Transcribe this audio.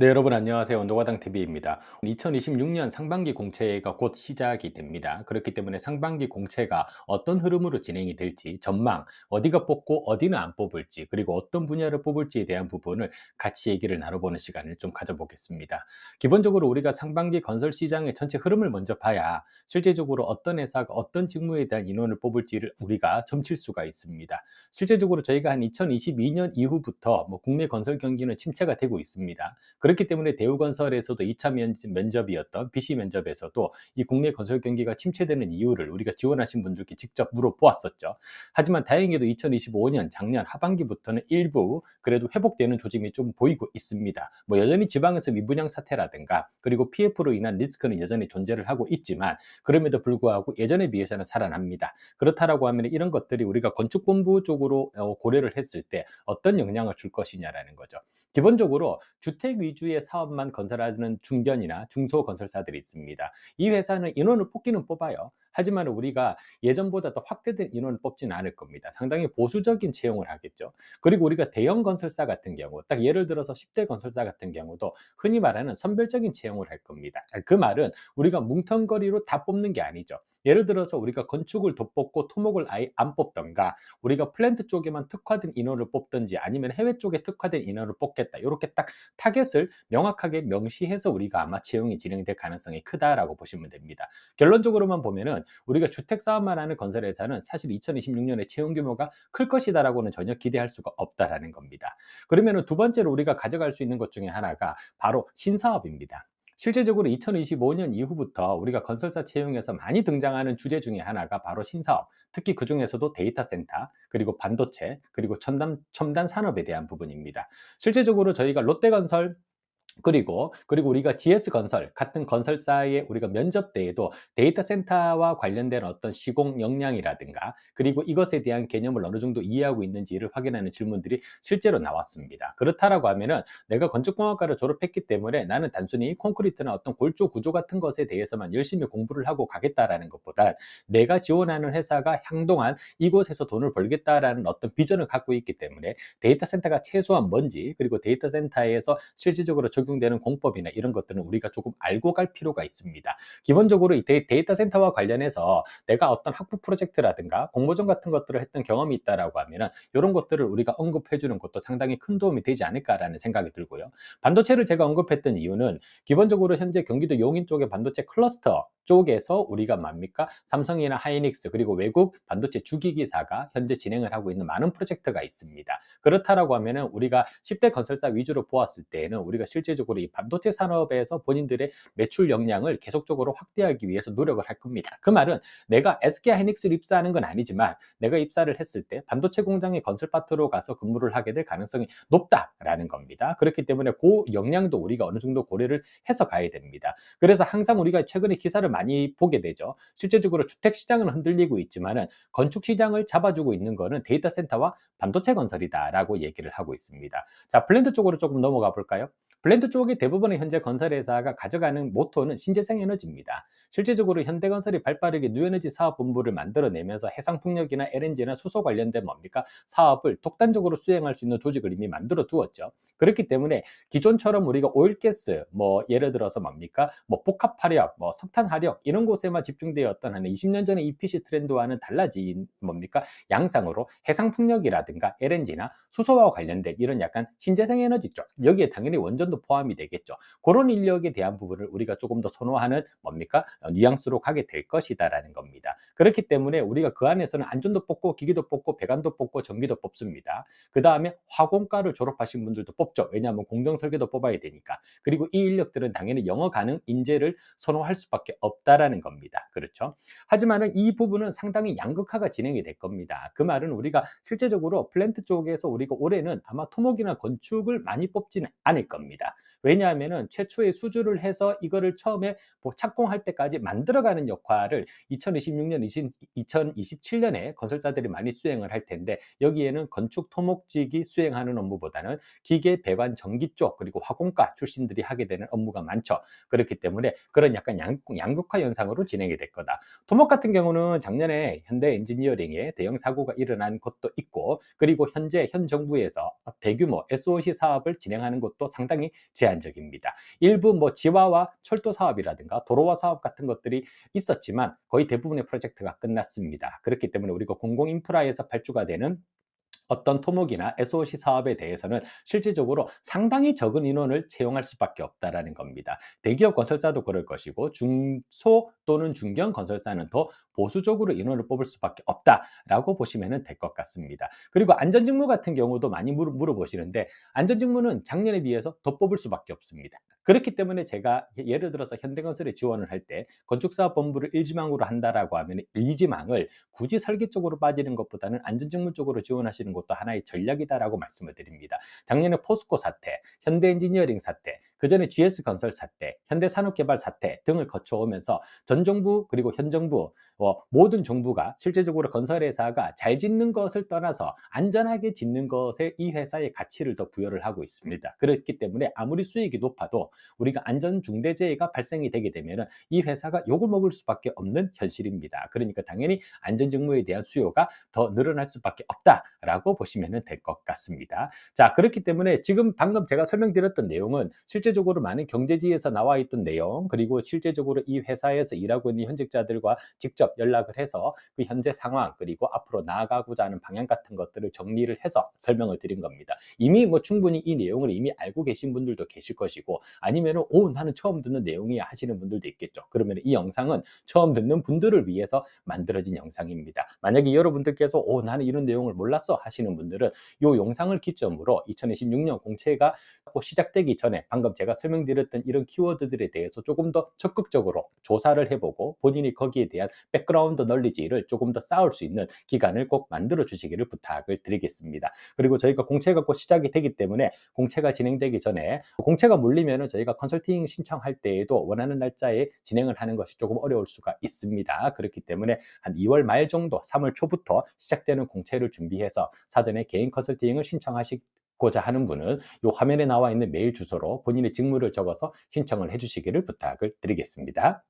네, 여러분 안녕하세요. 노가당TV입니다. 2026년 상반기 공채가 곧 시작이 됩니다. 그렇기 때문에 상반기 공채가 어떤 흐름으로 진행이 될지, 전망, 어디가 뽑고 어디는 안 뽑을지, 그리고 어떤 분야를 뽑을지에 대한 부분을 같이 얘기를 나눠보는 시간을 좀 가져보겠습니다. 기본적으로 우리가 상반기 건설 시장의 전체 흐름을 먼저 봐야 실제적으로 어떤 회사가 어떤 직무에 대한 인원을 뽑을지를 우리가 점칠 수가 있습니다. 실제적으로 저희가 한 2022년 이후부터 국내 건설 경기는 침체가 되고 있습니다. 그렇기 때문에 대우건설에서도 2차 면접이었던 BC 면접에서도 이 국내 건설 경기가 침체되는 이유를 우리가 지원하신 분들께 직접 물어보았었죠. 하지만 다행히도 2025년 작년 하반기부터는 일부 그래도 회복되는 조짐이 좀 보이고 있습니다. 여전히 지방에서 미분양 사태라든가 그리고 PF로 인한 리스크는 여전히 존재를 하고 있지만 그럼에도 불구하고 예전에 비해서는 살아납니다. 그렇다라고 하면 이런 것들이 우리가 건축본부 쪽으로 고려를 했을 때 어떤 영향을 줄 것이냐라는 거죠. 기본적으로 주택 위주의 사업만 건설하는 중견이나 중소건설사들이 있습니다. 이 회사는 인원을 뽑기는 뽑아요. 하지만 우리가 예전보다 더 확대된 인원을 뽑지는 않을 겁니다. 상당히 보수적인 채용을 하겠죠. 그리고 우리가 대형 건설사 같은 경우, 딱 예를 들어서 10대 건설사 같은 경우도 흔히 말하는 선별적인 채용을 할 겁니다. 그 말은 우리가 뭉텅거리로 다 뽑는 게 아니죠. 예를 들어서 우리가 건축을 돋뽑고 토목을 아예 안 뽑던가 우리가 플랜트 쪽에만 특화된 인원을 뽑든지 아니면 해외 쪽에 특화된 인원을 뽑겠다. 이렇게 딱 타겟을 명확하게 명시해서 우리가 아마 채용이 진행될 가능성이 크다라고 보시면 됩니다. 결론적으로만 보면은 우리가 주택 사업만 하는 건설회사는 사실 2026년에 채용 규모가 클 것이다라고는 전혀 기대할 수가 없다라는 겁니다. 그러면은 두 번째로 우리가 가져갈 수 있는 것 중에 하나가 바로 신사업입니다. 실제적으로 2025년 이후부터 우리가 건설사 채용에서 많이 등장하는 주제 중에 하나가 바로 신사업, 특히 그 중에서도 데이터 센터, 그리고 반도체, 그리고 첨단 산업에 대한 부분입니다. 실제적으로 저희가 롯데건설 그리고 우리가 GS건설 같은 건설사의 우리가 면접 때에도 데이터 센터와 관련된 어떤 시공 역량이라든가 그리고 이것에 대한 개념을 어느 정도 이해하고 있는지를 확인하는 질문들이 실제로 나왔습니다. 그렇다라고 하면은 내가 건축공학과를 졸업했기 때문에 나는 단순히 콘크리트나 어떤 골조 구조 같은 것에 대해서만 열심히 공부를 하고 가겠다라는 것보다 내가 지원하는 회사가 향동한 이곳에서 돈을 벌겠다라는 어떤 비전을 갖고 있기 때문에 데이터 센터가 최소한 뭔지 그리고 데이터 센터에서 실질적으로 적용되는 공법이나 이런 것들은 우리가 조금 알고 갈 필요가 있습니다. 기본적으로 이 데이터 센터와 관련해서 내가 어떤 학부 프로젝트라든가 공모전 같은 것들을 했던 경험이 있다라고 하면은 이런 것들을 우리가 언급해 주는 것도 상당히 큰 도움이 되지 않을까라는 생각이 들고요. 반도체를 제가 언급했던 이유는 기본적으로 현재 경기도 용인 쪽의 반도체 클러스터 쪽에서 우리가 뭡니까? 삼성이나 하이닉스 그리고 외국 반도체 주기기사가 현재 진행을 하고 있는 많은 프로젝트가 있습니다. 그렇다라고 하면은 우리가 10대 건설사 위주로 보았을 때에는 우리가 실질적으로 이 반도체 산업에서 본인들의 매출 역량을 계속적으로 확대하기 위해서 노력을 할 겁니다. 그 말은 내가 SK 하이닉스를 입사하는 건 아니지만 내가 입사를 했을 때 반도체 공장의 건설 파트로 가서 근무를 하게 될 가능성이 높다라는 겁니다. 그렇기 때문에 그 역량도 우리가 어느 정도 고려를 해서 가야 됩니다. 그래서 항상 우리가 최근에 기사를 많이 보게 되죠. 실제적으로 주택 시장은 흔들리고 있지만은 건축 시장을 잡아주고 있는 거는 데이터 센터와 반도체 건설이다라고 얘기를 하고 있습니다. 자, 블렌드 쪽으로 조금 넘어가 볼까요? 블렌드 쪽의 대부분의 현재 건설회사가 가져가는 모토는 신재생 에너지입니다. 실질적으로 현대건설이 발빠르게 뉴에너지 사업본부를 만들어내면서 해상풍력이나 LNG나 수소 관련된 뭡니까? 사업을 독단적으로 수행할 수 있는 조직을 이미 만들어 두었죠. 그렇기 때문에 기존처럼 우리가 오일가스, 예를 들어서 뭡니까? 복합화력, 석탄화력 이런 곳에만 집중되었던 한 20년 전의 EPC 트렌드와는 달라진 뭡니까? 양상으로 해상풍력이라든가 LNG나 수소와 관련된 이런 약간 신재생 에너지 쪽 여기에 당연히 원전도 포함이 되겠죠. 그런 인력에 대한 부분을 우리가 조금 더 선호하는 뭡니까? 뉘앙스로 가게 될 것이다라는 겁니다. 그렇기 때문에 우리가 그 안에서는 안전도 뽑고 기기도 뽑고 배관도 뽑고 전기도 뽑습니다. 그 다음에 화공과를 졸업하신 분들도 뽑죠. 왜냐하면 공정 설계도 뽑아야 되니까. 그리고 이 인력들은 당연히 영어 가능 인재를 선호할 수밖에 없다라는 겁니다. 그렇죠? 하지만은 이 부분은 상당히 양극화가 진행이 될 겁니다. 그 말은 우리가 실제적으로 플랜트 쪽에서 우리가 올해는 아마 토목이나 건축을 많이 뽑지는 않을 겁니다. 왜냐하면은 최초의 수주를 해서 이거를 처음에 착공할 때까지 만들어가는 역할을 2026년, 2027년에 건설사들이 많이 수행을 할 텐데 여기에는 건축 토목직이 수행하는 업무보다는 기계, 배관, 전기 쪽 그리고 화공과 출신들이 하게 되는 업무가 많죠. 그렇기 때문에 그런 약간 양극화 현상으로 진행이 될 거다. 토목 같은 경우는 작년에 현대 엔지니어링에 대형 사고가 일어난 것도 있고 그리고 현재 현 정부에서 대규모 SOC 사업을 진행하는 것도 상당히 상당히 제한적입니다. 일부 뭐 지화와 철도 사업이라든가 도로화 사업 같은 것들이 있었지만 거의 대부분의 프로젝트가 끝났습니다. 그렇기 때문에 우리가 공공 인프라에서 발주가 되는 어떤 토목이나 SOC 사업에 대해서는 실질적으로 상당히 적은 인원을 채용할 수밖에 없다라는 겁니다. 대기업 건설사도 그럴 것이고 중소 또는 중견 건설사는 더 보수적으로 인원을 뽑을 수밖에 없다라고 보시면 될 것 같습니다. 그리고 안전직무 같은 경우도 많이 물어보시는데 안전직무는 작년에 비해서 더 뽑을 수밖에 없습니다. 그렇기 때문에 제가 예를 들어서 현대건설에 지원을 할 때 건축사업본부를 1지망으로 한다라고 하면 2지망을 굳이 설계 쪽으로 빠지는 것보다는 안전직무 쪽으로 지원하시는 것도 하나의 전략이다라고 말씀을 드립니다. 작년에 포스코 사태, 현대엔지니어링 사태, 그전에 GS건설 사태, 현대산업개발 사태 등을 거쳐오면서 전 정부 그리고 현 정부 모든 정부가 실제적으로 건설회사가 잘 짓는 것을 떠나서 안전하게 짓는 것에 이 회사의 가치를 더 부여를 하고 있습니다. 그렇기 때문에 아무리 수익이 높아도 우리가 안전중대재해가 발생이 되게 되면 이 회사가 욕을 먹을 수밖에 없는 현실입니다. 그러니까 당연히 안전직무에 대한 수요가 더 늘어날 수밖에 없다라고 보시면 될 것 같습니다. 자, 그렇기 때문에 지금 방금 제가 설명드렸던 내용은 실제적으로 많은 경제지에서 나와 있던 내용, 그리고 실제적으로 이 회사에서 일하고 있는 현직자들과 직접 연락을 해서 그 현재 상황, 그리고 앞으로 나아가고자 하는 방향 같은 것들을 정리를 해서 설명을 드린 겁니다. 이미 뭐 충분히 이 내용을 이미 알고 계신 분들도 계실 것이고, 아니면은 나는 처음 듣는 내용이야 하시는 분들도 있겠죠. 그러면 이 영상은 처음 듣는 분들을 위해서 만들어진 영상입니다. 만약에 여러분들께서 나는 이런 내용을 몰랐어 하시는 분들은 이 영상을 기점으로 2026년 공채가 시작되기 전에 방금 제가 설명드렸던 이런 키워드들에 대해서 조금 더 적극적으로 조사를 해보고 본인이 거기에 대한 백그라운드 널리지를 조금 더 쌓을 수 있는 기간을 꼭 만들어 주시기를 부탁을 드리겠습니다. 그리고 저희가 공채가 곧 시작이 되기 때문에 공채가 진행되기 전에 공채가 물리면 저희가 컨설팅 신청할 때에도 원하는 날짜에 진행을 하는 것이 조금 어려울 수가 있습니다. 그렇기 때문에 한 2월 말 정도 3월 초부터 시작되는 공채를 준비해서 사전에 개인 컨설팅을 신청하시고자 하는 분은 이 화면에 나와 있는 메일 주소로 본인의 직무를 적어서 신청을 해주시기를 부탁을 드리겠습니다.